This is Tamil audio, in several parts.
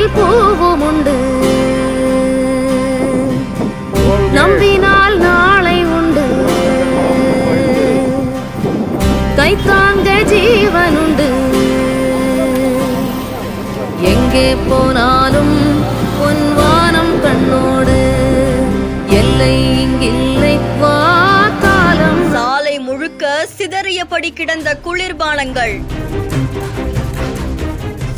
வாசலில் பூவும் உண்டு, நம்பினால் நாளை உண்டு, கைத்தாங்க ஜீவன் உண்டு. எங்கே போனாலும் பொன்வானம் கண்ணோடு, எல்லை இங்கில்லை வா காலம். சாலை முழுக்க சிதறியபடி கிடந்த குளிர்பானங்கள்.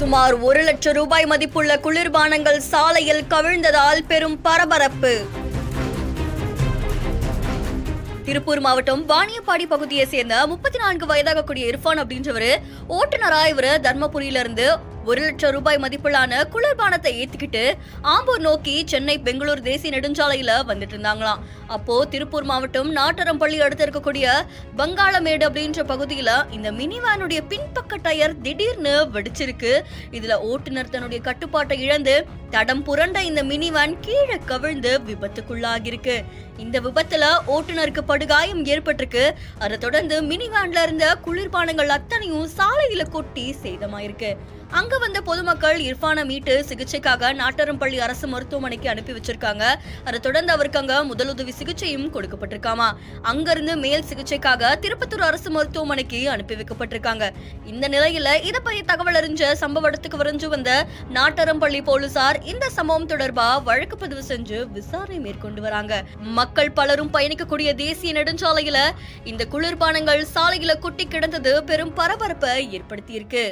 சுமார் 1 லட்சம் ரூபாய் மதிப்புள்ள குளிர்பானங்கள் சாலையில் கவிழ்ந்ததால் பெரும் பரபரப்பு. திருப்பூர் மாவட்டம் வாணியப்பாடி பகுதியை சேர்ந்த 34 வயதாக கூடிய இர்ஃபான் அப்படின்றவரு ஓட்டுநரா இவரு தர்மபுரியில இருந்து 1 லட்சம் ரூபாய் மதிப்பிலான குளிர்பானத்தை ஏத்திக்கிட்டு ஆம்பூர் நோக்கி சென்னை பெங்களூர் தேசிய நெடுஞ்சாலையில வந்துட்டு இருந்தாங்களாம். அப்போ திருப்பூர் மாவட்டம் நாட்டரம்பள்ளி அடுத்து இருக்கக்கூடிய பங்காளமேடு அப்படின்ற பகுதியில இந்த மினி வேனுடைய பின்பக்க டயர் திடீர்னு வெடிச்சிருக்கு. இதுல ஓட்டுநர் தன்னுடைய கட்டுப்பாட்டை இழந்து தடம் புரண்ட இந்த மினி வேன் கீழே கவிழ்ந்து விபத்துக்குள்ளாகிருக்கு. இந்த விபத்துல ஓட்டுநருக்கு படுகாயம் ஏற்பட்டிருக்கு. அதை தொடர்ந்து மினி வேன்ல இருந்த குளிர்பானங்கள் அத்தனையும் சாலையில கொட்டி சேதமாயிருக்கு. அங்க வந்த பொதுமக்கள் இர்ஃபானை மீட்டு சிகிச்சைக்காக நாட்டரம்பள்ளி அரசு மருத்துவமனைக்கு அனுப்பி வச்சிருக்காங்க. அதை தொடர்ந்து அவருக்கு அங்க முதலுதவி சிகிச்சையும் கொடுக்கப்பட்டிருக்காமா. அங்கிருந்து மேல் சிகிச்சைக்காக திருப்பத்தூர் அரசு மருத்துவமனைக்கு அனுப்பி வைக்கப்பட்டிருக்காங்க. இந்த நிலையில இதை பற்றி தகவல் அறிஞ்ச சம்பவ இடத்துக்கு விரைஞ்சு வந்த நாட்டரம்பள்ளி போலீசார் இந்த சம்பவம் தொடர்பா வழக்கு பதிவு செஞ்சு விசாரணை மேற்கொண்டு வராங்க. மக்கள் பலரும் பயணிக்கக்கூடிய தேசிய நெடுஞ்சாலையில இந்த குளிர்பானங்கள் சாலையில கொட்டி கிடந்தது பெரும் பரபரப்பை ஏற்படுத்தியிருக்கு.